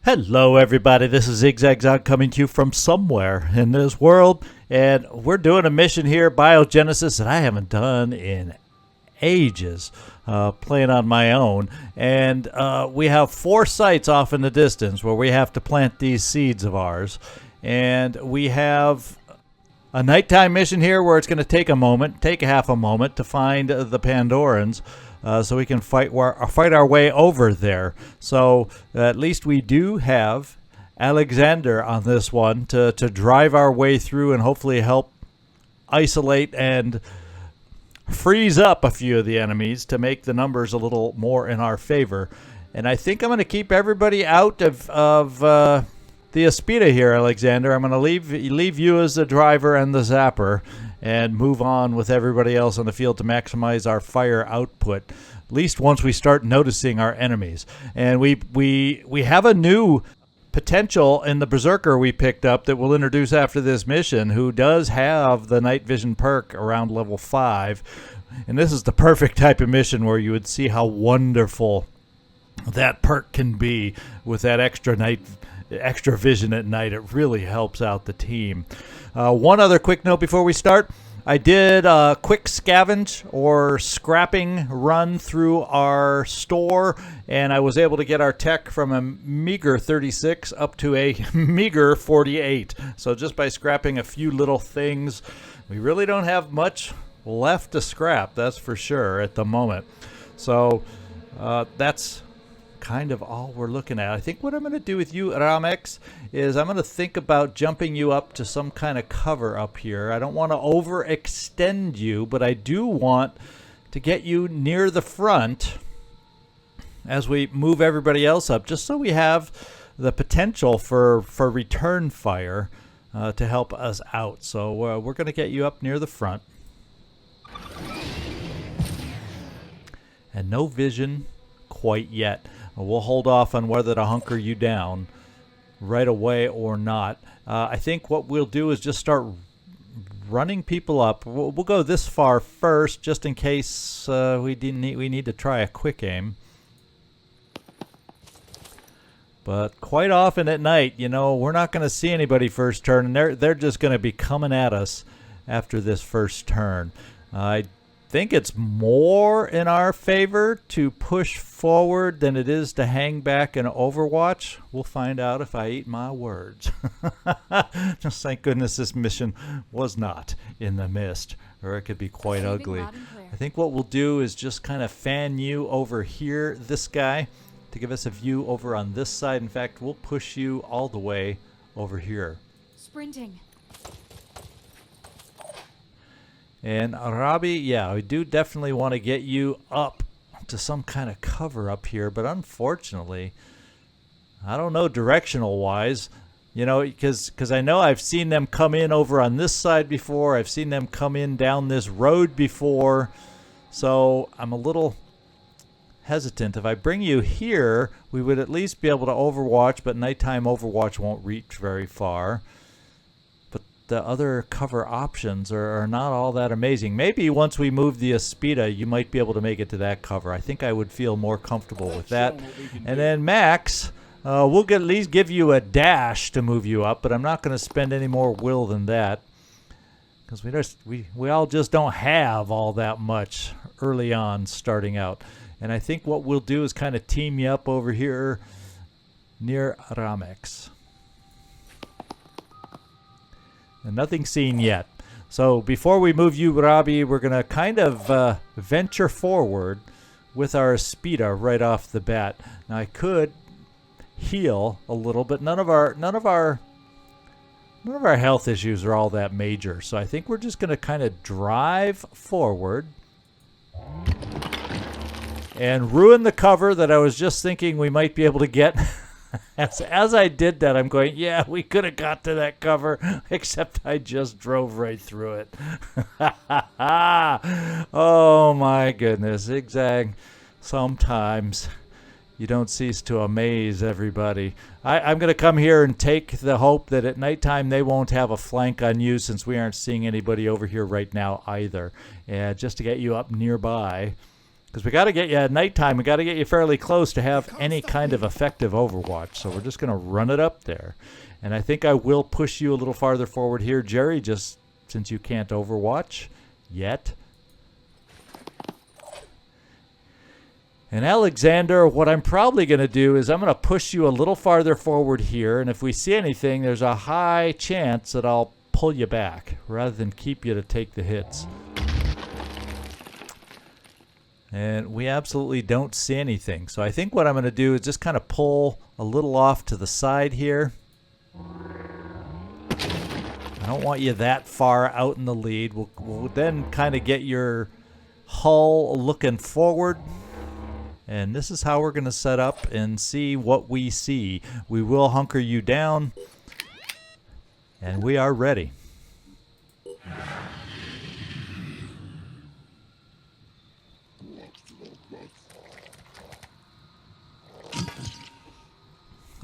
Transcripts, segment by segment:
Hello everybody, this is Zigzag coming to you from somewhere in this world, and we're doing a mission here, Biogenesis, that I haven't done in ages, playing on my own, and we have 4 sites off in the distance where we have to plant these seeds of ours, and we have a nighttime mission here where it's going to take a half a moment to find the Pandorans. So we can fight our way over there. So at least we do have Alexander on this one to drive our way through and hopefully help isolate and freeze up a few of the enemies to make the numbers a little more in our favor. And I think I'm going to keep everybody out of the Aspida here, Alexander. I'm going to leave you as the driver and the zapper and move on with everybody else on the field to maximize our fire output, at least once we start noticing our enemies. And we have a new potential in the Berserker we picked up that we'll introduce after this mission, who does have the night vision perk around level 5. And this is the perfect type of mission where you would see how wonderful that perk can be with that extra vision at night. It really helps out the team. One other quick note before we start. I did a quick scavenge or scrapping run through our store, and I was able to get our tech from a meager 36 up to a meager 48. So just by scrapping a few little things, we really don't have much left to scrap, that's for sure, at the moment. So that's kind of all we're looking at. I think what I'm going to do with you, Ramex, is I'm going to think about jumping you up to some kind of cover up here. I don't want to overextend you, but I do want to get you near the front as we move everybody else up, just so we have the potential for return fire to help us out. So we're going to get you up near the front. And no vision quite yet. We'll hold off on whether to hunker you down right away or not. I think what we'll do is just start running people up. We'll go this far first, just in case we need to try a quick aim. But quite often at night, we're not going to see anybody first turn, and they're just going to be coming at us after this first turn. I think it's more in our favor to push forward than it is to hang back and overwatch. We'll find out if I eat my words. Just thank goodness this mission was not in the mist, or it could be quite ugly. I think what we'll do is just kind of fan you over here, this guy, to give us a view over on this side. In fact, we'll push you all the way over here. Sprinting. And Arabi, yeah, we do definitely want to get you up to some kind of cover up here, but unfortunately, I don't know directional wise, because I know I've seen them come in over on this side before. I've seen them come in down this road before, so I'm a little hesitant. If I bring you here, we would at least be able to overwatch, but nighttime overwatch won't reach very far. The other cover options are not all that amazing. Maybe once we move the Aspida, you might be able to make it to that cover. I think I would feel more comfortable with that. And then Max, we'll at least give you a dash to move you up, but I'm not going to spend any more will than that, because we all just don't have all that much early on starting out. And I think what we'll do is kind of team you up over here near Ramex. And nothing seen yet. So before we move you, Robbie, we're going to kind of venture forward with our Aspida right off the bat. Now I could heal a little, but none of our health issues are all that major. So I think we're just going to kind of drive forward and ruin the cover that I was just thinking we might be able to get. As I did that, I'm going, yeah, we could have got to that cover, except I just drove right through it. Oh, my goodness. Zigzag, sometimes you don't cease to amaze everybody. I'm going to come here and take the hope that at nighttime they won't have a flank on you, since we aren't seeing anybody over here right now either. And just to get you up nearby Because we got to get you at nighttime. We got to get you fairly close to have any kind of effective overwatch. So we're just going to run it up there. And I think I will push you a little farther forward here, Jerry, just since you can't overwatch yet. And Alexander, what I'm probably going to do is I'm going to push you a little farther forward here. And if we see anything, there's a high chance that I'll pull you back rather than keep you to take the hits. And we absolutely don't see anything. So I think what I'm going to do is just kind of pull a little off to the side here. I don't want you that far out in the lead. We'll then kind of get your hull looking forward. And this is how we're going to set up and see what we see. We will hunker you down. And we are ready.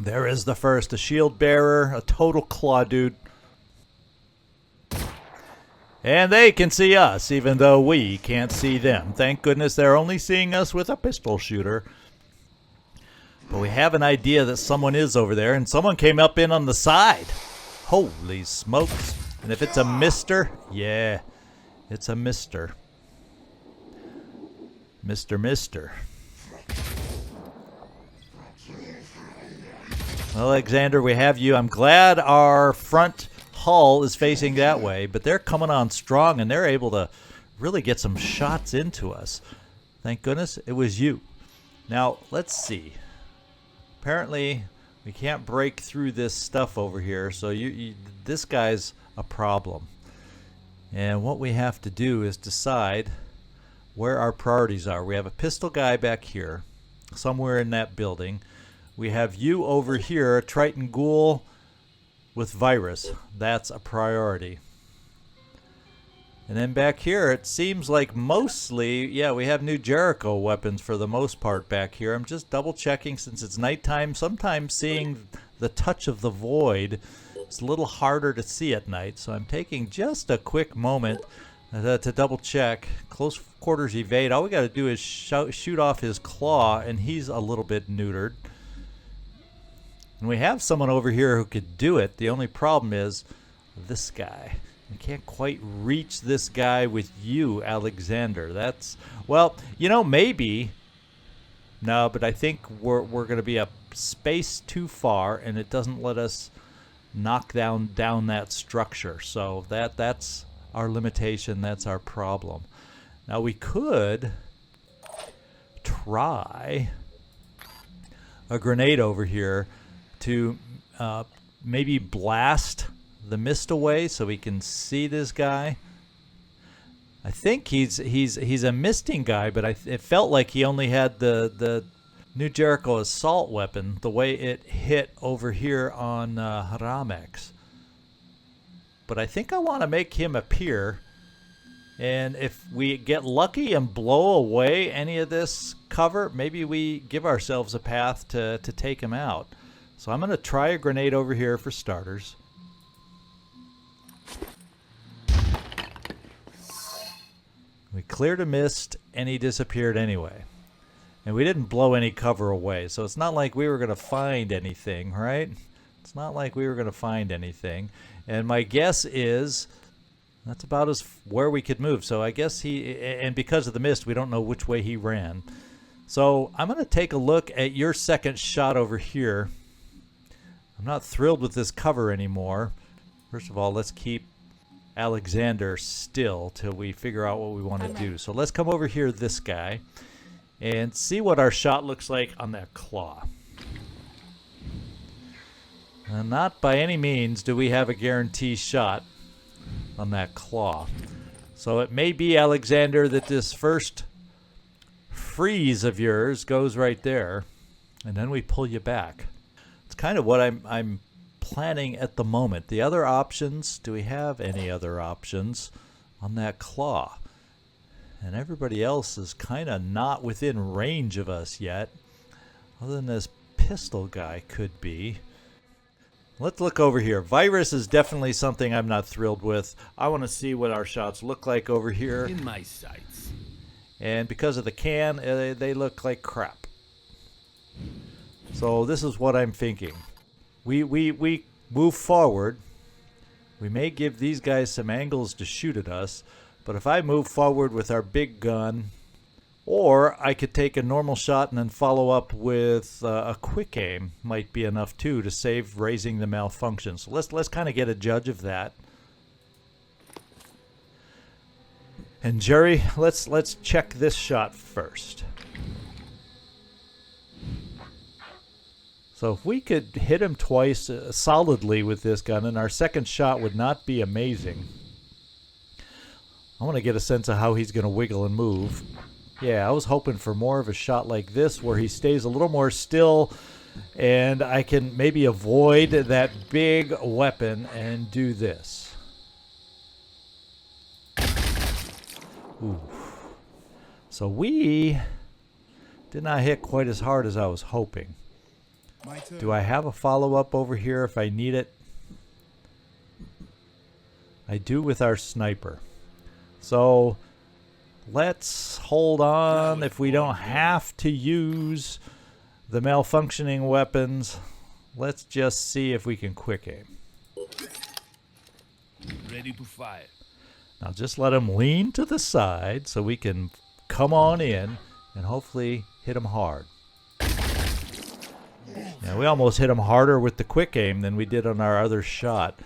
There is the first, a shield bearer, a total claw dude. And they can see us, even though we can't see them. Thank goodness they're only seeing us with a pistol shooter. But we have an idea that someone is over there, and someone came up in on the side. Holy smokes. And if it's a mister, yeah, it's a mister. Mister. Alexander, we have you. I'm glad our front hull is facing that way, but they're coming on strong and they're able to really get some shots into us. Thank goodness it was you. Now, let's see. Apparently, we can't break through this stuff over here, so this guy's a problem. And what we have to do is decide where our priorities are. We have a pistol guy back here, somewhere in that building. We have you over here, a Triton Ghoul with virus. That's a priority. And then back here, it seems like mostly, yeah, we have new Jericho weapons for the most part back here. I'm just double checking since it's nighttime. Sometimes seeing the touch of the void is a little harder to see at night. So I'm taking just a quick moment to double check. Close quarters evade. All we got to do is shoot off his claw, and he's a little bit neutered. And we have someone over here who could do it. The only problem is this guy. We can't quite reach this guy with you, Alexander. That's, well, you know, maybe. No, but I think we're going to be a space too far, and it doesn't let us knock down that structure. So that's our limitation. That's our problem. Now we could try a grenade over here to maybe blast the mist away so we can see this guy. I think he's a misting guy, but it felt like he only had the New Jericho assault weapon, the way it hit over here on Haramex. But I think I want to make him appear, and if we get lucky and blow away any of this cover, maybe we give ourselves a path to take him out. So I'm going to try a grenade over here for starters. We cleared a mist, and he disappeared anyway. And we didn't blow any cover away, so it's not like we were going to find anything, right? It's not like we were going to find anything. And my guess is that's about as where we could move. So I guess and because of the mist, we don't know which way he ran. So I'm going to take a look at your second shot over here. I'm not thrilled with this cover anymore. First of all, let's keep Alexander still till we figure out what we want to do. So let's come over here, this guy, and see what our shot looks like on that claw. And not by any means do we have a guarantee shot on that claw. So it may be, Alexander, that this first freeze of yours goes right there, and then we pull you back. It's kind of what I'm planning at the moment. The other options, do we have any other options on that claw? And everybody else is kind of not within range of us yet, other than this pistol guy could be. Let's look over here. Virus is definitely something I'm not thrilled with. I want to see what our shots look like over here. In my sights. and because of the can, they look like crap. So this is what I'm thinking. We move forward. We may give these guys some angles to shoot at us, but if I move forward with our big gun, or I could take a normal shot and then follow up with a quick aim, might be enough too to save raising the malfunction. So let's kind of get a judge of that. And Jerry, let's check this shot first. So if we could hit him twice solidly with this gun, and our second shot would not be amazing. I want to get a sense of how he's going to wiggle and move. Yeah, I was hoping for more of a shot like this where he stays a little more still and I can maybe avoid that big weapon and do this. Ooh. So we did not hit quite as hard as I was hoping. Do I have a follow-up over here if I need it? I do with our sniper. So let's hold on. If we don't have to use the malfunctioning weapons, let's just see if we can quick aim. Ready to fire. Now just let him lean to the side so we can come on in and hopefully hit him hard. Now we almost hit him harder with the quick aim than we did on our other shot.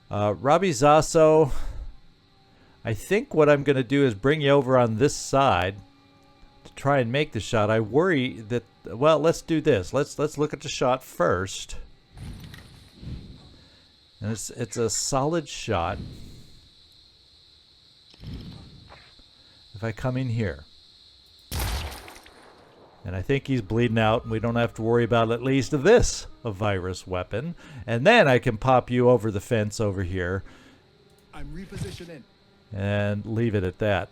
Robbie Zasso, I think what I'm going to do is bring you over on this side to try and make the shot. I worry that, well, let's do this. Let's look at the shot first. And it's a solid shot. If I come in here. And I think he's bleeding out, and we don't have to worry about at least this, a virus weapon. And then I can pop you over the fence over here. I'm repositioning. And leave it at that.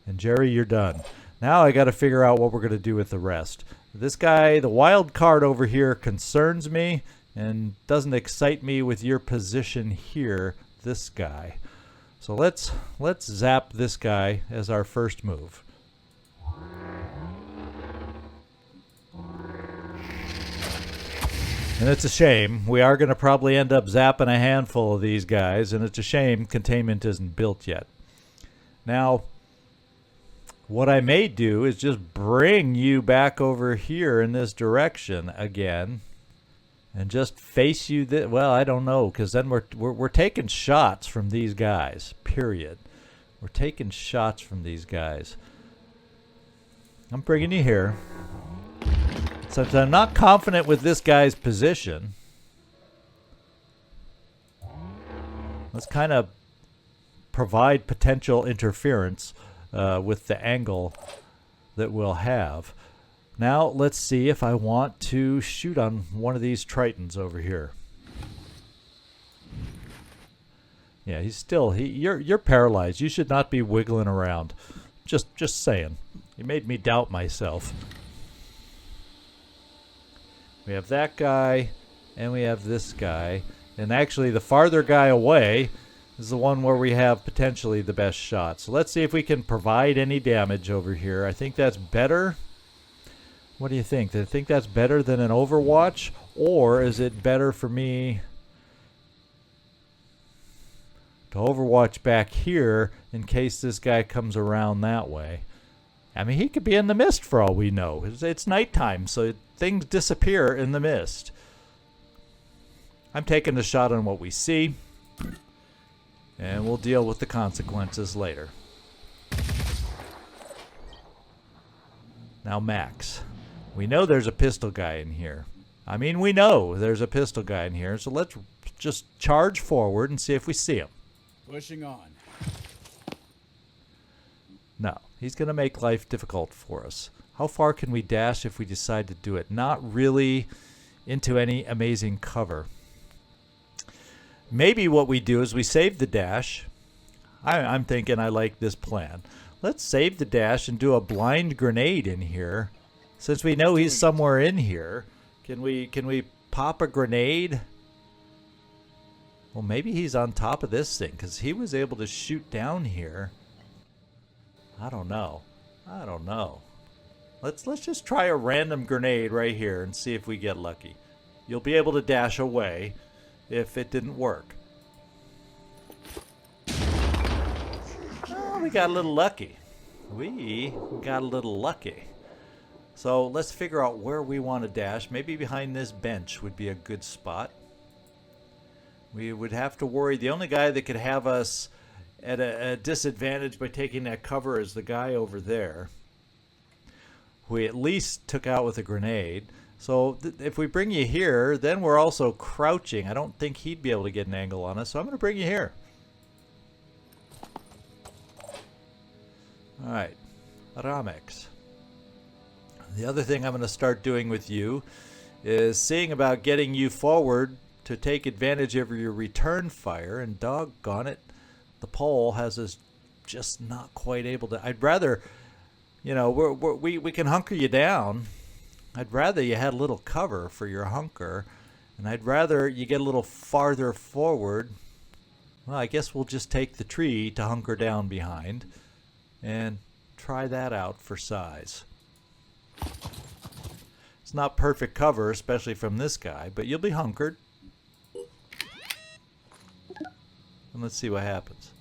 And Jerry, you're done. Now I got to figure out what we're going to do with the rest. This guy, the wild card over here, concerns me and doesn't excite me with your position here, this guy. So let's zap this guy as our first move. And it's a shame. We are going to probably end up zapping a handful of these guys, and it's a shame containment isn't built yet. Now, what I may do is just bring you back over here in this direction again, and just face you. Well, I don't know, because then we're taking shots from these guys. Period. We're taking shots from these guys. I'm bringing you here. Since I'm not confident with this guy's position, let's kind of provide potential interference with the angle that we'll have. Now let's see if I want to shoot on one of these Tritons over here. Yeah, he's still you're paralyzed. You should not be wiggling around. Just saying. You made me doubt myself. We have that guy, and we have this guy. And actually, the farther guy away is the one where we have potentially the best shot. So let's see if we can provide any damage over here. I think that's better. What do you think? Do you think that's better than an Overwatch? Or is it better for me to Overwatch back here in case this guy comes around that way? I mean, he could be in the mist for all we know. It's nighttime, so things disappear in the mist. I'm taking a shot on what we see, and we'll deal with the consequences later. Now, Max. We know there's a pistol guy in here. I mean, we know there's a pistol guy in here, so let's just charge forward and see if we see him. Pushing on. No, he's going to make life difficult for us. How far can we dash if we decide to do it? Not really into any amazing cover. Maybe what we do is we save the dash. I'm thinking I like this plan. Let's save the dash and do a blind grenade in here. Since we know he's somewhere in here, can we pop a grenade? Well, maybe he's on top of this thing because he was able to shoot down here. I don't know. I don't know. Let's just try a random grenade right here and see if we get lucky. You'll be able to dash away if it didn't work. Oh, we got a little lucky. We got a little lucky. So let's figure out where we want to dash. Maybe behind this bench would be a good spot. We would have to worry. The only guy that could have us at a disadvantage by taking that cover is the guy over there, who we at least took out with a grenade. So if we bring you here, then we're also crouching. I don't think he'd be able to get an angle on us, so I'm going to bring you here. All right, Ramex. The other thing I'm going to start doing with you is seeing about getting you forward to take advantage of your return fire, and doggone it, the pole has us just not quite able to. I'd rather, you know, we can hunker you down. I'd rather you had a little cover for your hunker, and I'd rather you get a little farther forward. Well, I guess we'll just take the tree to hunker down behind and try that out for size. It's not perfect cover, especially from this guy, but you'll be hunkered. And let's see what happens.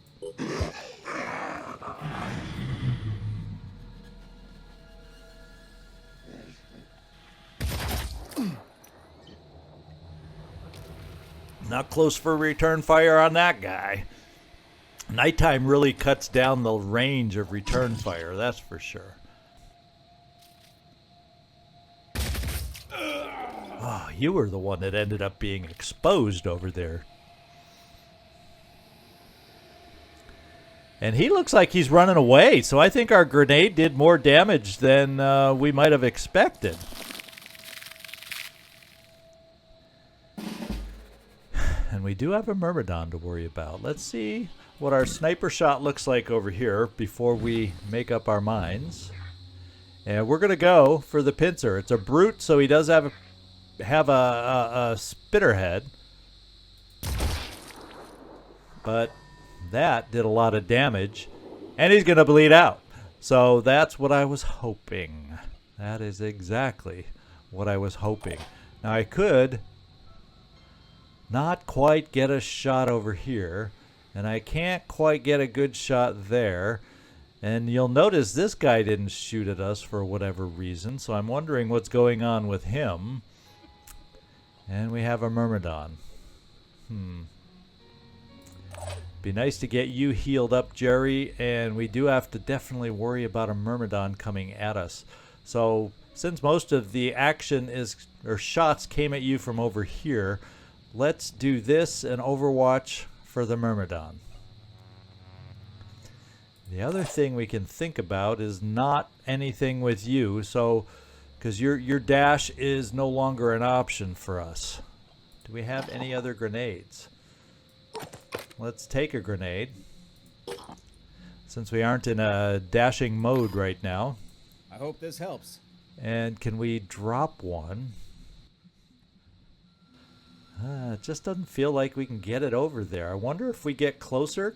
Not close for return fire on that guy. Nighttime really cuts down the range of return fire, that's for sure. Oh, you were the one that ended up being exposed over there. And he looks like he's running away, so I think our grenade did more damage than we might have expected. And we do have a Myrmidon to worry about. Let's see what our sniper shot looks like over here before we make up our minds. And we're going to go for the pincer. It's a brute, so he does have a spitter head. But that did a lot of damage, and he's going to bleed out. So that's what I was hoping. That is exactly what I was hoping. Now I could not quite get a shot over here, and I can't quite get a good shot there. And you'll notice this guy didn't shoot at us for whatever reason, so I'm wondering what's going on with him. And we have a Myrmidon. Be nice to get you healed up, Jerry, and we do have to definitely worry about a Myrmidon coming at us. So since most of the action or shots came at you from over here, let's do this and overwatch for the Myrmidon. The other thing we can think about is not anything with you, so because your dash is no longer an option for us. Do we have any other grenades? Let's take a grenade, since we aren't in a dashing mode right now. I hope this helps. And can we drop one? It just doesn't feel like we can get it over there. I wonder if we get closer.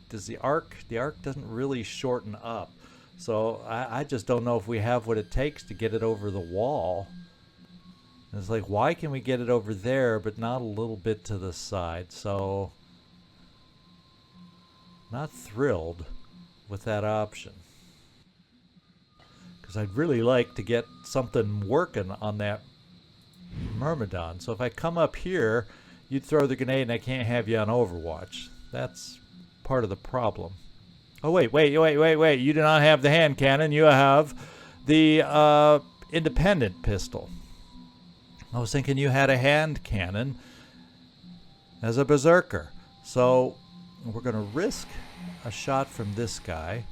Does the arc doesn't really shorten up. So I just don't know if we have what it takes to get it over the wall. And it's like, why can we get it over there but not a little bit to the side? So not thrilled with that option, because I'd really like to get something working on that Myrmidon. So if I come up here, you'd throw the grenade and I can't have you on Overwatch. That's part of the problem. Oh, wait. You do not have the hand cannon. You have the independent pistol. I was thinking you had a hand cannon as a berserker. So we're going to risk a shot from this guy.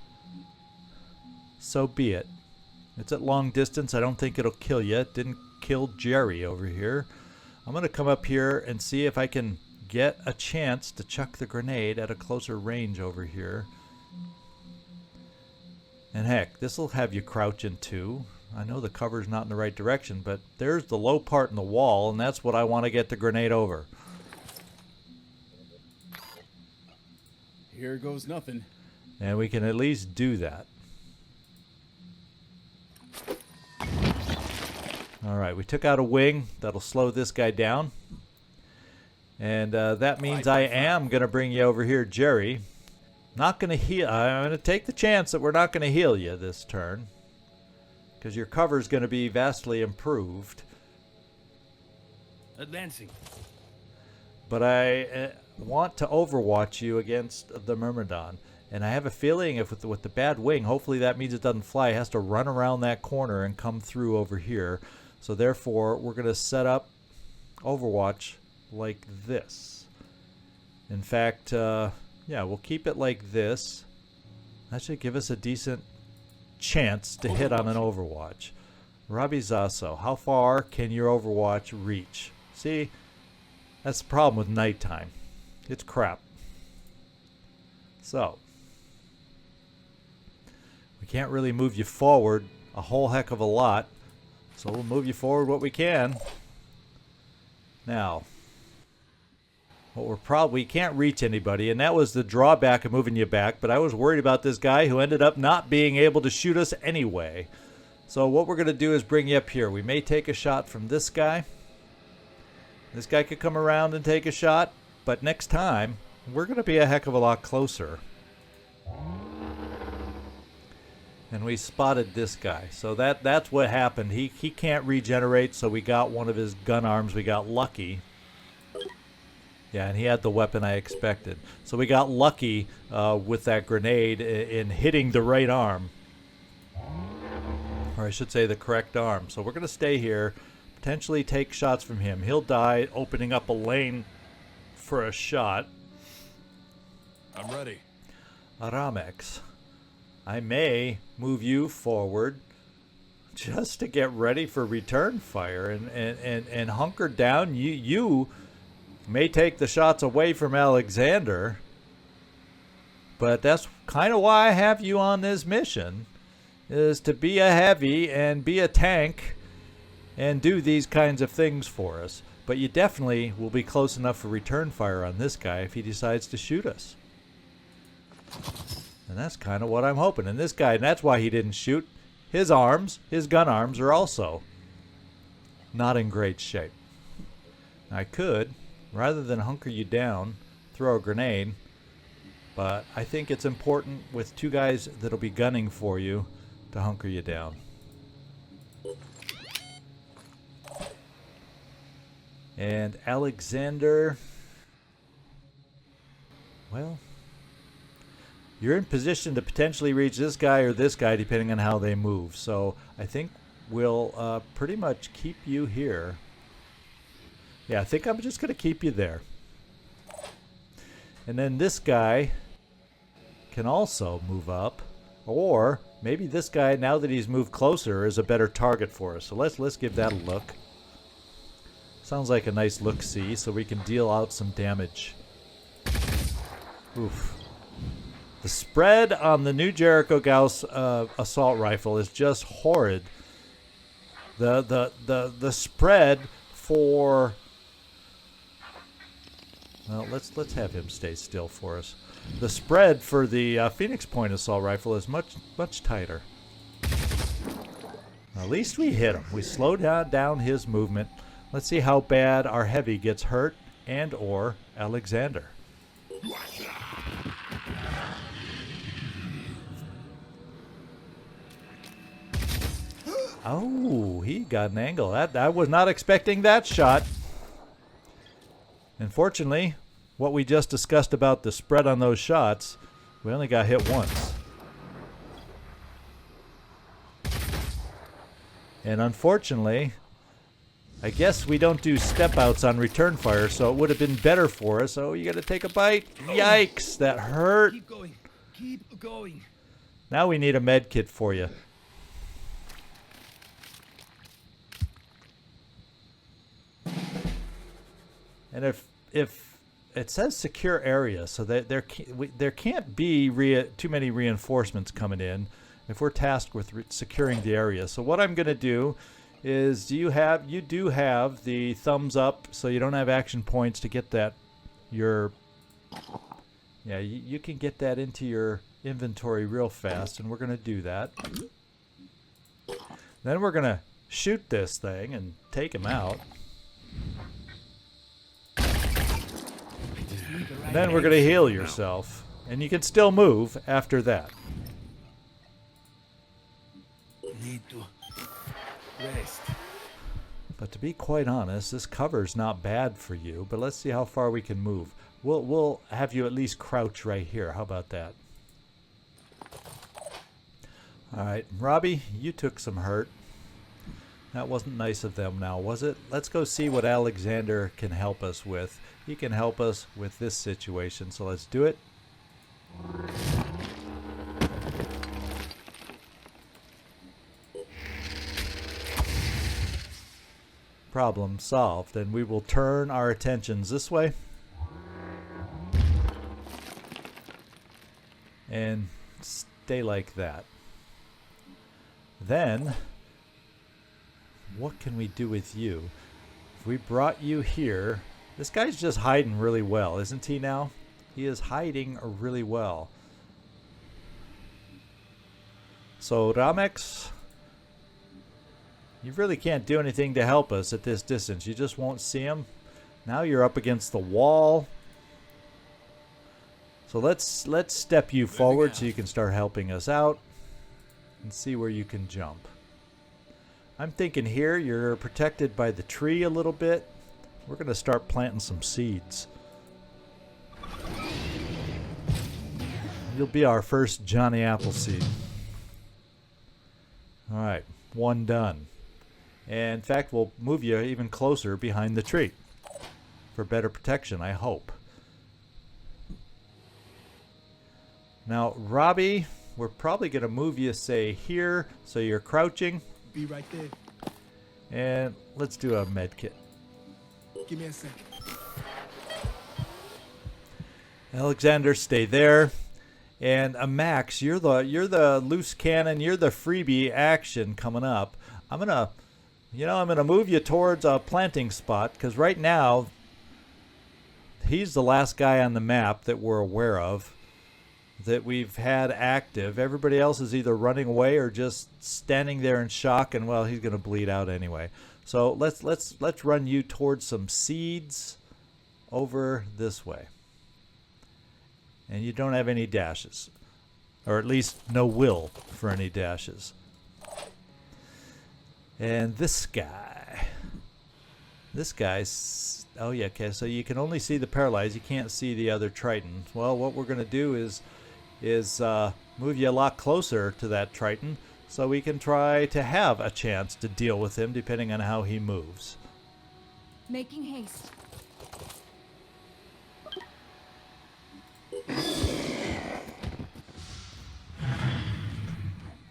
So be it. It's at long distance. I don't think it'll kill you. It didn't kill Jerry over here. I'm going to come up here and see if I can get a chance to chuck the grenade at a closer range over here. And heck, this will have you crouching too. I know the cover's not in the right direction, but there's the low part in the wall, and that's what I want to get the grenade over. Here goes nothing. And we can at least do that. Alright, we took out a wing. That'll slow this guy down. And that means I am going to bring you over here, Jerry. Not going to heal. I'm going to take the chance that we're not going to heal you this turn, because your cover is going to be vastly improved. Advancing. But I want to overwatch you against the Myrmidon. And I have a feeling if with the bad wing, hopefully that means it doesn't fly. It has to run around that corner and come through over here. So therefore, we're going to set up Overwatch like this. In fact, yeah, we'll keep it like this. That should give us a decent chance to hit on an Overwatch. Robbie Zasso, how far can your Overwatch reach? See, that's the problem with nighttime. It's crap. So, we can't really move you forward a whole heck of a lot. So we'll move you forward what we can. Now, we can't reach anybody, and that was the drawback of moving you back, but I was worried about this guy who ended up not being able to shoot us anyway. So what we're going to do is bring you up here. We may take a shot from this guy. This guy could come around and take a shot, but next time, we're going to be a heck of a lot closer. And we spotted this guy. So that's what happened. He can't regenerate, so we got one of his gun arms. We got lucky. Yeah, and he had the weapon I expected. So we got lucky with that grenade in hitting the right arm. Or I should say the correct arm. So we're going to stay here, potentially take shots from him. He'll die, opening up a lane for a shot. I'm ready. Aramex, I may move you forward just to get ready for return fire and hunker down. You may take the shots away from Alexander, but that's kind of why I have you on this mission, is to be a heavy and be a tank and do these kinds of things for us. But you definitely will be close enough for return fire on this guy if he decides to shoot us. And that's kind of what I'm hoping. And this guy, and that's why he didn't shoot. His arms, his gun arms, are also not in great shape. I could, rather than hunker you down, throw a grenade. But I think it's important with two guys that'll be gunning for you to hunker you down. And Alexander, well, you're in position to potentially reach this guy or this guy depending on how they move. So I think we'll pretty much keep you here. Yeah, I think I'm just going to keep you there. And then this guy can also move up. Or maybe this guy, now that he's moved closer, is a better target for us. So let's give that a look. Sounds like a nice look-see, so we can deal out some damage. Oof. The spread on the new Jericho Gauss assault rifle is just horrid. The spread for... Well, let's have him stay still for us. The spread for the Phoenix Point assault rifle is much tighter. At least we hit him. We slowed down his movement. Let's see how bad our heavy gets hurt, and or Alexander. Oh, he got an angle. I was not expecting that shot. Unfortunately, what we just discussed about the spread on those shots, we only got hit once. And unfortunately, I guess we don't do step outs on return fire, so it would have been better for us. Oh, you got to take a bite. Yikes, that hurt. Keep going. Keep going. Now we need a med kit for you. And if it says secure area, so that there can't be too many reinforcements coming in if we're tasked with securing the area. So what I'm going to do is, you do have the thumbs up, so you don't have action points to get that you can get that into inventory real fast, and we're going to do that. Then we're going to shoot this thing and take him out. And then we're going to heal yourself. And you can still move after that. Need to rest. But to be quite honest, this cover's not bad for you. But let's see how far we can move. We'll have you at least crouch right here. How about that? Alright, Robbie, you took some hurt. That wasn't nice of them now, was it? Let's go see what Alexander can help us with. He can help us with this situation, so let's do it. Problem solved, and we will turn our attentions this way. And stay like that. Then, what can we do with you? If we brought you here, this guy's just hiding really well, isn't he now? He is hiding really well. So, Ramex, you really can't do anything to help us at this distance. You just won't see him. Now you're up against the wall. So let's step you forward so you can start helping us out and see where you can jump. I'm thinking here you're protected by the tree a little bit. We're going to start planting some seeds. You'll be our first Johnny Appleseed. Alright, one done. And in fact, we'll move you even closer behind the tree for better protection, I hope. Now, Robbie, we're probably going to move you, say, here, so you're crouching. Be right there. And let's do a med kit. Give me a second. Alexander, stay there. And Max, you're the loose cannon. You're the freebie action coming up. I'm gonna move you towards a planting spot because right now he's the last guy on the map that we're aware of that we've had active. Everybody else is either running away or just standing there in shock, and well, he's gonna bleed out anyway. So let's run you towards some seeds over this way. And you don't have any dashes, or at least no will for any dashes. And this guy's, oh yeah, okay, so you can only see the paralyzed, you can't see the other Triton. Well, what we're going to do is move you a lot closer to that Triton so we can try to have a chance to deal with him depending on how he moves. Making haste.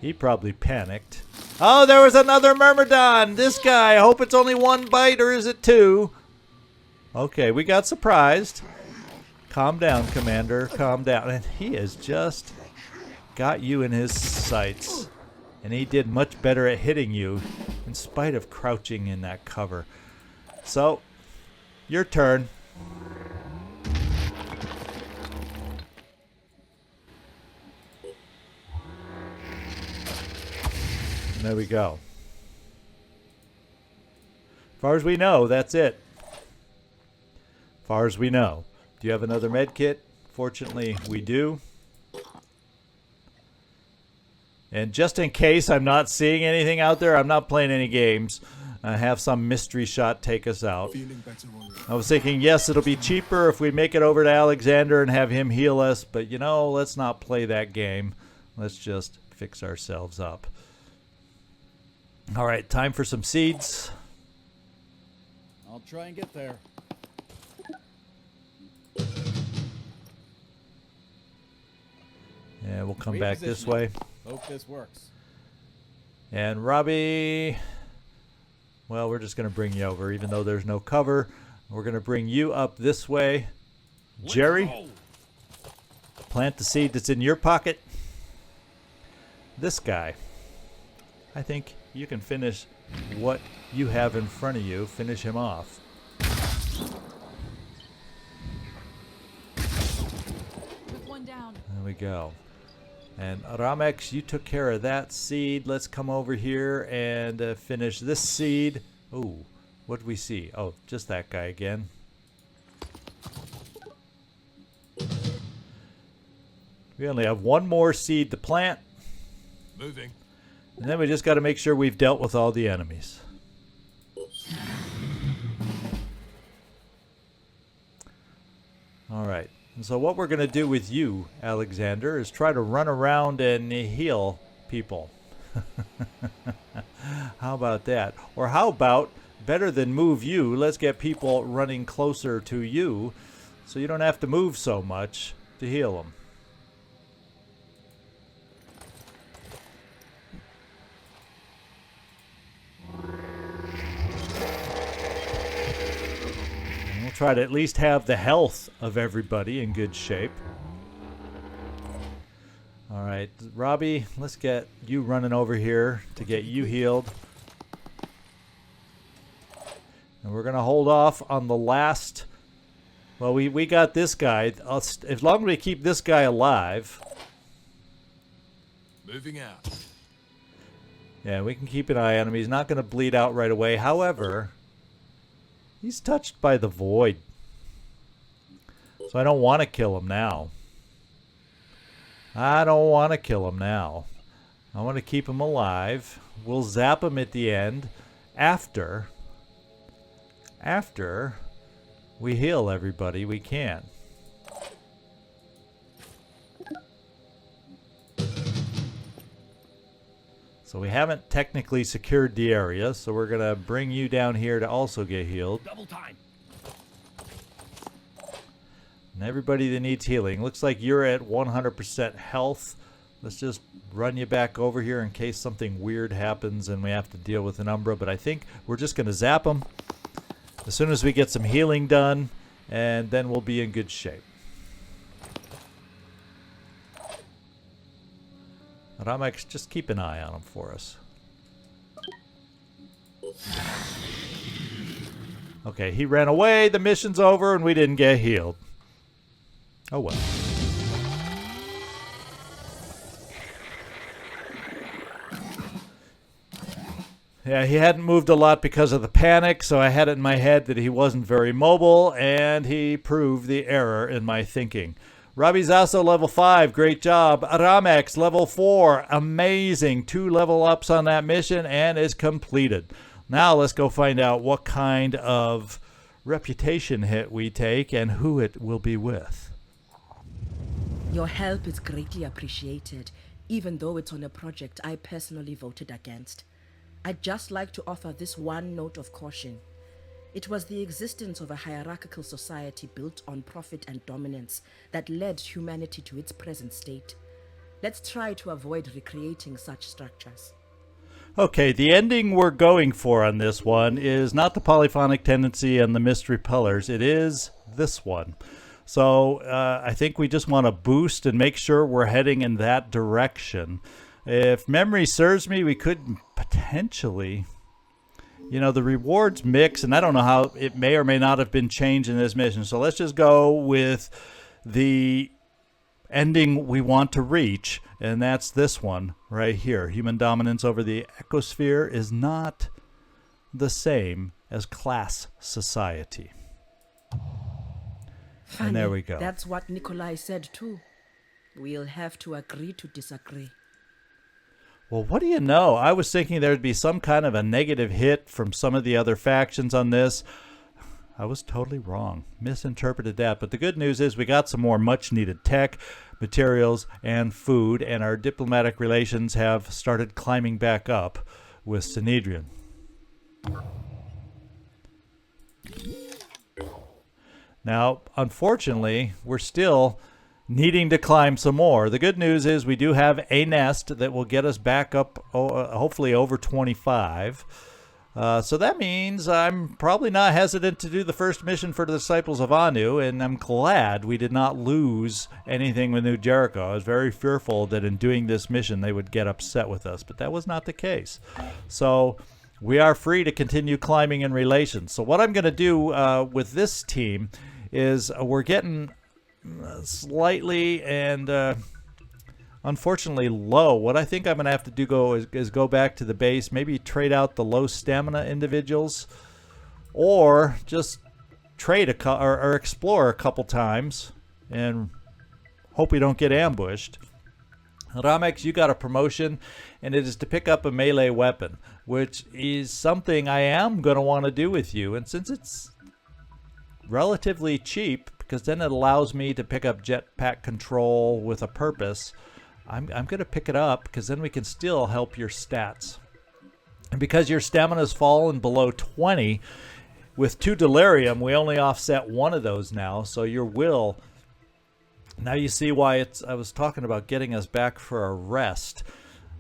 He probably panicked. Oh, there was another Myrmidon! This guy, I hope it's only one bite, or is it two? Okay, we got surprised. Calm down, Commander, calm down. And he has just got you in his sights. And he did much better at hitting you, in spite of crouching in that cover. So, your turn. There we go. As far as we know, that's it. As far as we know. Do you have another med kit? Fortunately, we do. And just in case I'm not seeing anything out there, I'm not playing any games. I have some mystery shot take us out. I was thinking, yes, it'll be cheaper if we make it over to Alexander and have him heal us. But, you know, let's not play that game. Let's just fix ourselves up. All right, time for some seeds. I'll try and get there. Yeah, we'll come back this way. Hope this works. And Robbie, well, we're just going to bring you over, even though there's no cover. We're going to bring you up this way. Jerry, plant the seed that's in your pocket. This guy, I think you can finish what you have in front of you. Finish him off. With one down. There we go. And Ramex, you took care of that seed. Let's come over here and finish this seed. Oh, what did we see? Oh, just that guy again. We only have one more seed to plant. Moving. And then we just got to make sure we've dealt with all the enemies. All right. And so what we're going to do with you, Alexander, is try to run around and heal people. How about that? Or how about, better than move you, let's get people running closer to you so you don't have to move so much to heal them. Try to at least have the health of everybody in good shape. All right, Robbie, let's get you running over here to get you healed. And we're going to hold off on the last... Well, we got this guy. As long as we keep this guy alive... Moving out. Yeah, we can keep an eye on him. He's not going to bleed out right away. However... He's touched by the void. So I don't want to kill him now. I don't want to kill him now. I want to keep him alive. We'll zap him at the end after we heal everybody we can. So we haven't technically secured the area, so we're going to bring you down here to also get healed. Double time. And everybody that needs healing. Looks like you're at 100% health. Let's just run you back over here in case something weird happens and we have to deal with an Umbra. But I think we're just going to zap them as soon as we get some healing done, and then we'll be in good shape. Ramex, just keep an eye on him for us. Okay, he ran away, the mission's over, and we didn't get healed. Oh well. Yeah, he hadn't moved a lot because of the panic, so I had it in my head that he wasn't very mobile, and he proved the error in my thinking. Robbie Zasso, level 5, great job. Ramex, level 4, amazing. 2 level ups on that mission, and is completed. Now let's go find out what kind of reputation hit we take and who it will be with. Your help is greatly appreciated, even though it's on a project I personally voted against. I'd just like to offer this one note of caution. It was the existence of a hierarchical society built on profit and dominance that led humanity to its present state. Let's try to avoid recreating such structures. Okay, the ending we're going for on this one is not the polyphonic tendency and the mystery pillars. It is this one. So I think we just want to boost and make sure we're heading in that direction. If memory serves me, we could potentially... You know, the rewards mix, and I don't know how it may or may not have been changed in this mission. So let's just go with the ending we want to reach, and that's this one right here. Human dominance over the ecosphere is not the same as class society. Funny, and there we go. That's what Nikolai said too. We'll have to agree to disagree. Well, what do you know? I was thinking there'd be some kind of a negative hit from some of the other factions on this. I was totally wrong. Misinterpreted that. But the good news is we got some more much-needed tech, materials, and food, and our diplomatic relations have started climbing back up with Sanhedrin. Now, unfortunately, we're still needing to climb some more. The good news is we do have a nest that will get us back up, hopefully over 25. So that means I'm probably not hesitant to do the first mission for the Disciples of Anu, and I'm glad we did not lose anything with New Jericho. I was very fearful that in doing this mission they would get upset with us, but that was not the case. So we are free to continue climbing in relations. So what I'm going to do with this team is we're getting... slightly and unfortunately low. What I think I'm going to have to do is go back to the base, maybe trade out the low stamina individuals, or just trade or explore a couple times and hope we don't get ambushed. Ramex, you got a promotion, and it is to pick up a melee weapon, which is something I am going to want to do with you. And since it's relatively cheap, because then it allows me to pick up jetpack control with a purpose, I'm going to pick it up, because then we can still help your stats. And because your stamina's fallen below 20, with 2 delirium, we only offset 1 of those now, so your will... Now you see why I was talking about getting us back for a rest.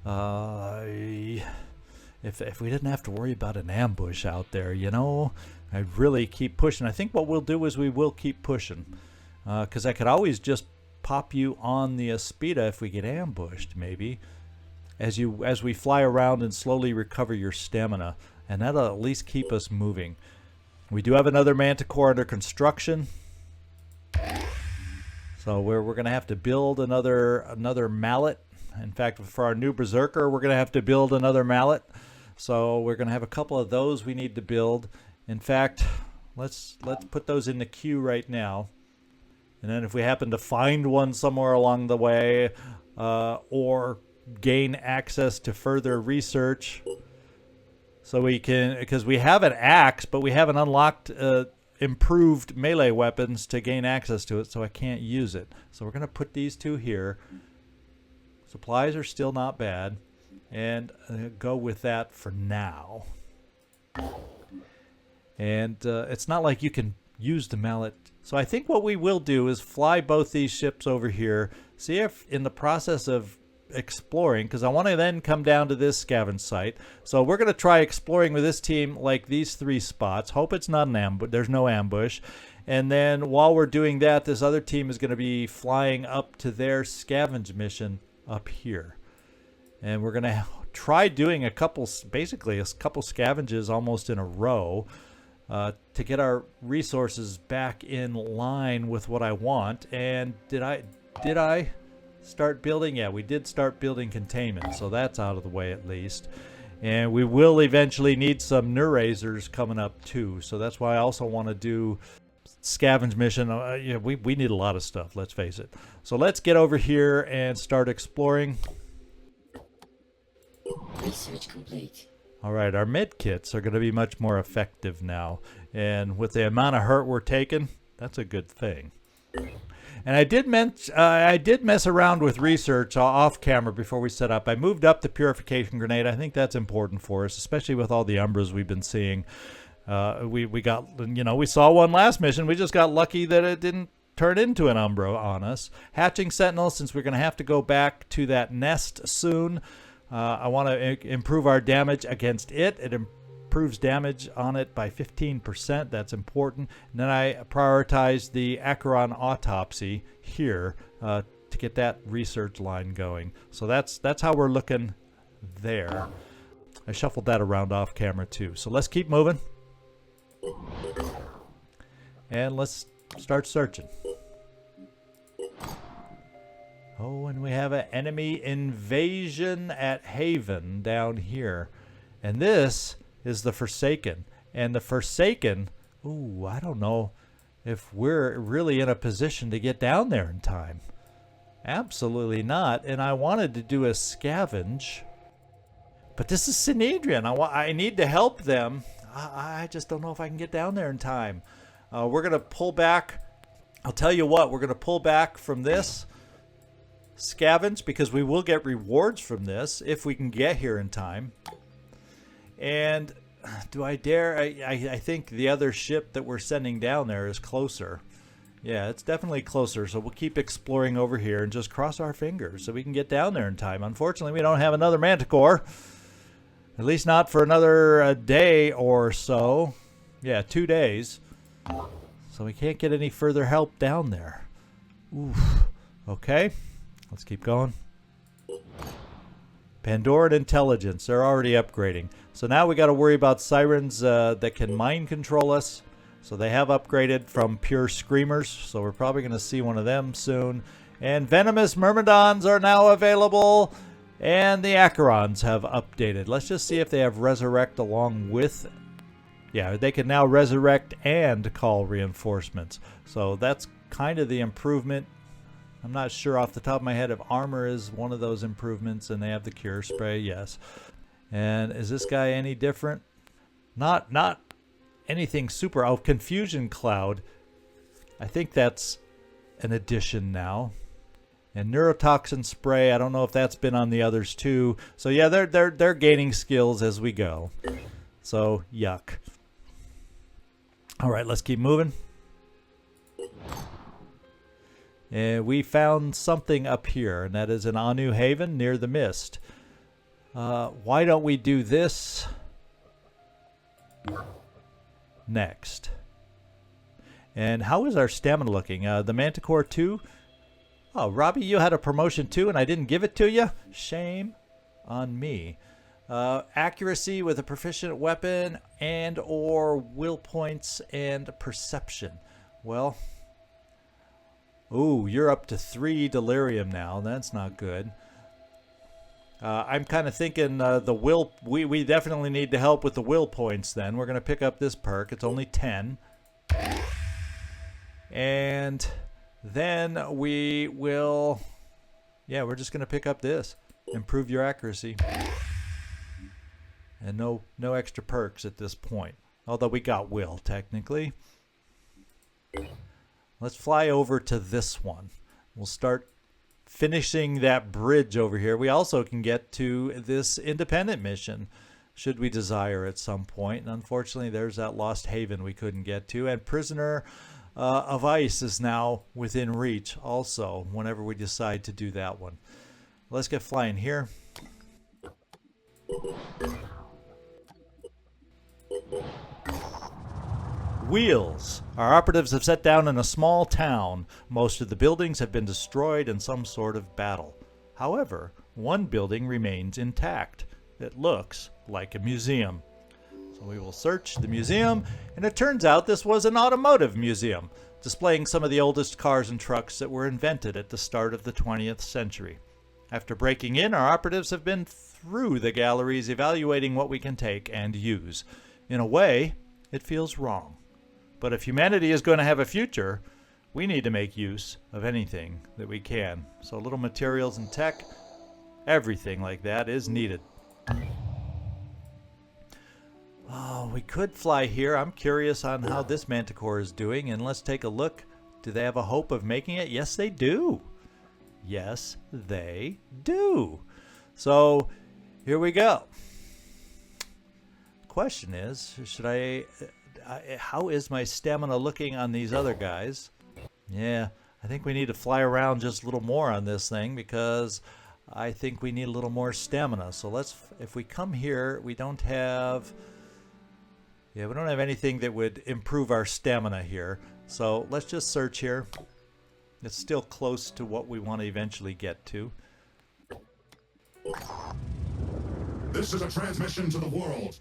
If we didn't have to worry about an ambush out there, you know, I'd really keep pushing. I think what we'll do is we will keep pushing. Because I could always just pop you on the Aspida if we get ambushed, maybe. As we fly around and slowly recover your stamina. And that'll at least keep us moving. We do have another Manticore under construction. So we're going to have to build another mallet. In fact, for our new Berserker, we're going to have to build another mallet. So we're going to have a couple of those we need to build. In fact, let's put those in the queue right now. And then if we happen to find one somewhere along the way, or gain access to further research, so we can, because we have an axe, but we haven't unlocked improved melee weapons to gain access to it, so I can't use it. So we're going to put these 2 here. Supplies are still not bad, and go with that for now. And it's not like you can use the mallet. So I think what we will do is fly both these ships over here, see if in the process of exploring, because I want to then come down to this scavenge site. So we're going to try exploring with this team like these 3 spots. Hope it's not an ambush. There's no ambush. And then while we're doing that, this other team is going to be flying up to their scavenge mission up here. And we're going to try doing basically a couple scavenges almost in a row, to get our resources back in line with what I want. And did I start building? Yeah, we did start building containment, so that's out of the way at least. And we will eventually need some Neurazers coming up too, so that's why I also want to do scavenge mission. Yeah, we need a lot of stuff, let's face it. So let's get over here and start exploring. Research complete. Alright, our med kits are going to be much more effective now, and with the amount of hurt we're taking, that's a good thing. And I did mess around with research off camera before we set up. I moved up the purification grenade. I think that's important for us, especially with all the Umbras we've been seeing. We got, you know, we saw one last mission. We just got lucky that it didn't turn into an Umbra on us. Hatching Sentinel, since we're going to have to go back to that nest soon. I want to improve our damage against it. It improves damage on it by 15%. That's important. And then I prioritize the Acheron autopsy here to get that research line going. So that's how we're looking there. I shuffled that around off camera too. So let's keep moving. And let's start searching. Oh, and we have an enemy invasion at Haven down here. And this is the Forsaken. And the Forsaken, ooh, I don't know if we're really in a position to get down there in time. Absolutely not. And I wanted to do a scavenge. But this is Synedrian. I need to help them. I just don't know if I can get down there in time. We're going to pull back. I'll tell you what, we're going to pull back from this scavenge, because we will get rewards from this if we can get here in time. And do I dare? I think the other ship that we're sending down there is closer. Yeah, it's definitely closer, so we'll keep exploring over here and just cross our fingers so we can get down there in time. Unfortunately, we don't have another Manticore, at least not for another day or so. Yeah, 2 days, so we can't get any further help down there. Oof. Okay, let's keep going. Pandoran Intelligence, they're already upgrading. So now we got to worry about Sirens that can mind control us. So they have upgraded from pure Screamers, so we're probably going to see one of them soon. And venomous myrmidons are now available. And the acherons have updated. Let's just see if they have resurrect along with. Yeah, they can now resurrect and call reinforcements. So that's kind of the improvement. I'm not sure off the top of my head if armor is one of those improvements, and they have the cure spray, yes. And is this guy any different? Not anything super. Oh, confusion cloud. I think that's an addition now. And neurotoxin spray, I don't know if that's been on the others too. So yeah, they're gaining skills as we go. So yuck. All right, let's keep moving. And we found something up here, and that is an Anu Haven near the mist. Why don't we do this next? And how is our stamina looking? The Manticore 2? Oh, Robbie, you had a promotion too, and I didn't give it to you? Shame on me. Accuracy with a proficient weapon and or will points and perception. Well, ooh, you're up to 3 delirium now. That's not good. I'm kind of thinking the will. We definitely need to help with the will points then. We're going to pick up this perk. It's only 10. And then we will, yeah, we're just going to pick up this. Improve your accuracy. And no extra perks at this point. Although we got will, technically. Let's fly over to this one. We'll start finishing that bridge over here. We also can get to this independent mission, should we desire at some point. And unfortunately, there's that lost haven we couldn't get to. And Prisoner of Ice is now within reach also, whenever we decide to do that one. Let's get flying here. Wheels. Our operatives have set down in a small town. Most of the buildings have been destroyed in some sort of battle. However, one building remains intact. It looks like a museum. So we will search the museum, and it turns out this was an automotive museum, displaying some of the oldest cars and trucks that were invented at the start of the 20th century. After breaking in, our operatives have been through the galleries evaluating what we can take and use. In a way, it feels wrong. But if humanity is going to have a future, we need to make use of anything that we can. So little materials and tech, everything like that is needed. Oh, we could fly here. I'm curious on how this Manticore is doing, and let's take a look. Do they have a hope of making it? Yes, they do. Yes, they do. So here we go. Question is, should I how is my stamina looking on these other guys? Yeah, I think we need to fly around just a little more on this thing, because I think we need a little more stamina. So let's, if we come here, we don't have, yeah, we don't have anything that would improve our stamina here. So let's just search here. It's still close to what we want to eventually get to. This is a transmission to the world.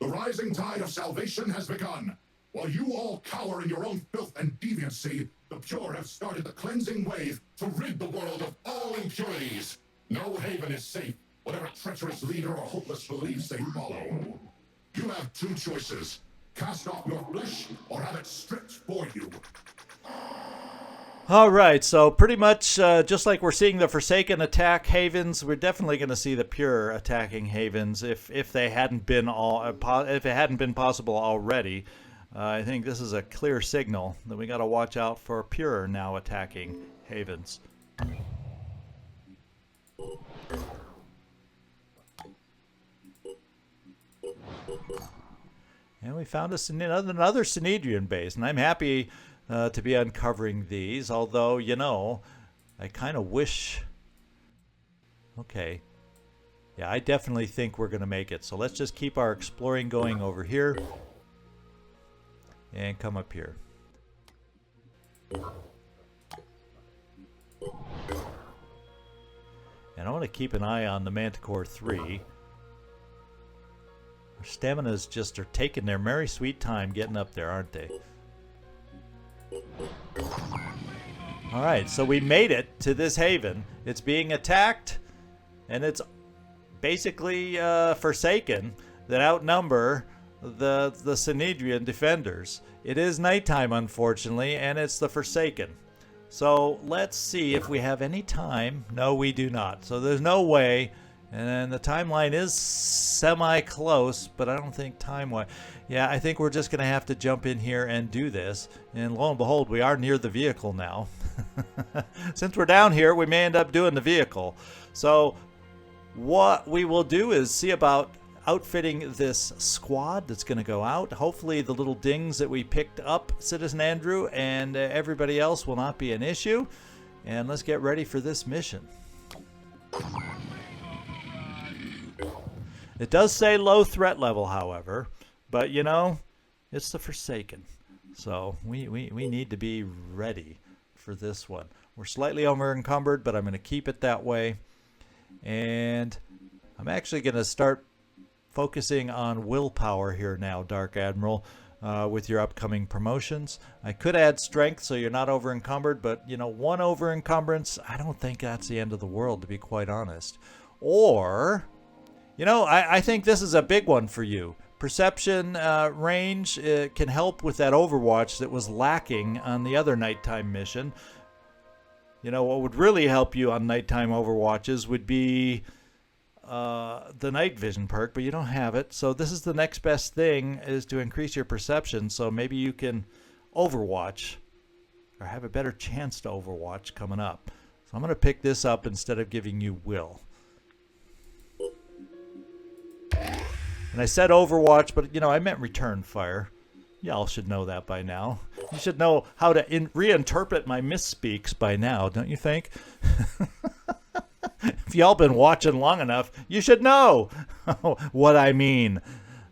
The rising tide of salvation has begun. While you all cower in your own filth and deviancy, the pure have started the cleansing wave to rid the world of all impurities. No haven is safe, whatever treacherous leader or hopeless beliefs they follow. You have 2 choices. Cast off your flesh or have it stripped for you. All right, so pretty much just like we're seeing the Forsaken attack havens, we're definitely going to see the pure attacking havens if they hadn't been if it hadn't been possible already. I think this is a clear signal that we got to watch out for pure now attacking havens. And we found another Synedrian base, and I'm happy to be uncovering these, although, you know, I kind of wish... Okay. Yeah, I definitely think we're going to make it. So let's just keep our exploring going over here. And come up here. And I want to keep an eye on the Manticore 3. Our staminas just are taking their merry sweet time getting up there, aren't they? All right, so we made it to this haven. It's being attacked, and it's basically Forsaken that outnumber the Synedrian defenders. It is nighttime, unfortunately, and it's the Forsaken. So let's see if we have any time. No, we do not. So there's no way. And the timeline is semi-close, but I don't think time-wise. Yeah, I think we're just going to have to jump in here and do this. And lo and behold, we are near the vehicle now. Since we're down here, we may end up doing the vehicle. So what we will do is see about outfitting this squad that's going to go out. Hopefully the little dings that we picked up, Citizen Andrew, and everybody else will not be an issue. And let's get ready for this mission. It does say low threat level, however, but you know, it's the Forsaken. So we need to be ready for this one. We're slightly over encumbered, but I'm going to keep it that way. And I'm actually going to start focusing on willpower here now, Dark Admiral, with your upcoming promotions. I could add strength so you're not over encumbered, but you know, one over encumbrance, I don't think that's the end of the world, to be quite honest. Or, you know, I think this is a big one for you. Perception range can help with that overwatch that was lacking on the other nighttime mission. You know, what would really help you on nighttime overwatches would be the night vision perk, but you don't have it. So this is the next best thing, is to increase your perception, so maybe you can overwatch or have a better chance to overwatch coming up. So I'm going to pick this up instead of giving you will. And I said overwatch, but you know, I meant return fire. Y'all should know that by now. You should know how to reinterpret my misspeaks by now, don't you think? If y'all been watching long enough, you should know what I mean.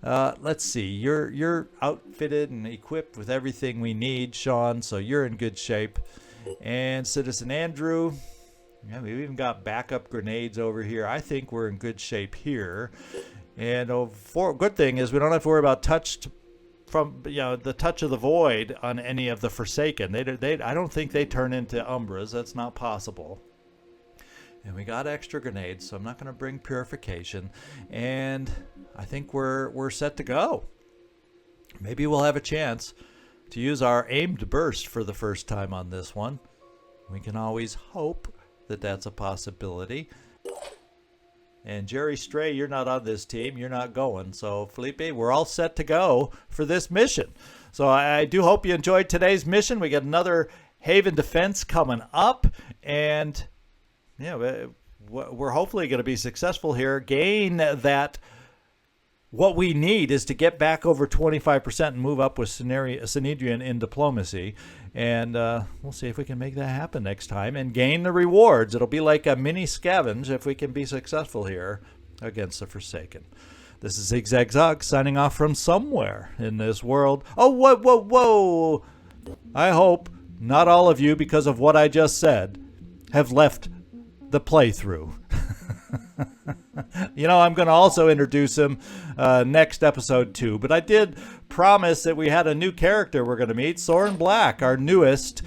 Let's see. You're outfitted and equipped with everything we need, Sean, so you're in good shape. And Citizen Andrew, yeah, we've even got backup grenades over here. I think we're in good shape here. And good thing is we don't have to worry about the touch of the void on any of the Forsaken. I don't think they turn into Umbras. That's not possible. And we got extra grenades, so I'm not going to bring purification. And I think we're set to go. Maybe we'll have a chance to use our aimed burst for the first time on this one. We can always hope that that's a possibility. And Jerry Stray, you're not on this team. You're not going. So, Felipe, we're all set to go for this mission. So I do hope you enjoyed today's mission. We got another Haven Defense coming up. And, yeah, we're hopefully going to be successful here. Gain that. What we need is to get back over 25% and move up with Synedrian in diplomacy. And we'll see if we can make that happen next time and gain the rewards. It'll be like a mini scavenge if we can be successful here against the Forsaken. This is Zigzag signing off from somewhere in this world. Oh, whoa. I hope not all of you, because of what I just said, have left the playthrough. You know, I'm going to also introduce him next episode too, but I did promise that we had a new character we're going to meet, Soren Black, our newest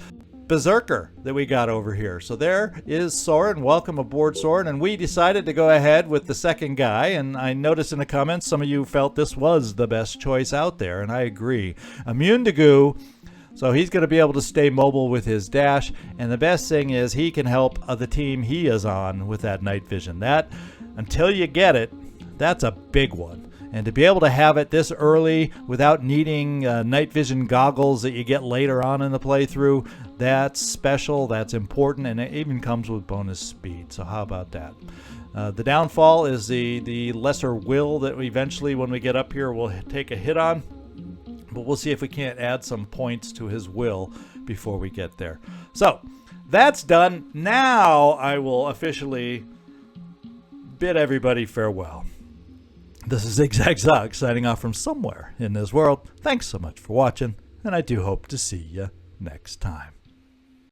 berserker that we got over here. So there is Soren. Welcome aboard, Soren. And we decided to go ahead with the second guy, and I noticed in the comments some of you felt this was the best choice out there, and I agree. Immune to goo. So he's going to be able to stay mobile with his dash, and the best thing is he can help the team he is on with that night vision. That, until you get it, that's a big one. And to be able to have it this early without needing night vision goggles that you get later on in the playthrough, that's special, that's important, and it even comes with bonus speed. So how about that? The downfall is the lesser will that we eventually, when we get up here, will take a hit on. But we'll see if we can't add some points to his will before we get there. So, that's done. Now I will officially bid everybody farewell. This is Zigzag signing off from somewhere in this world. Thanks so much for watching, and I do hope to see you next time.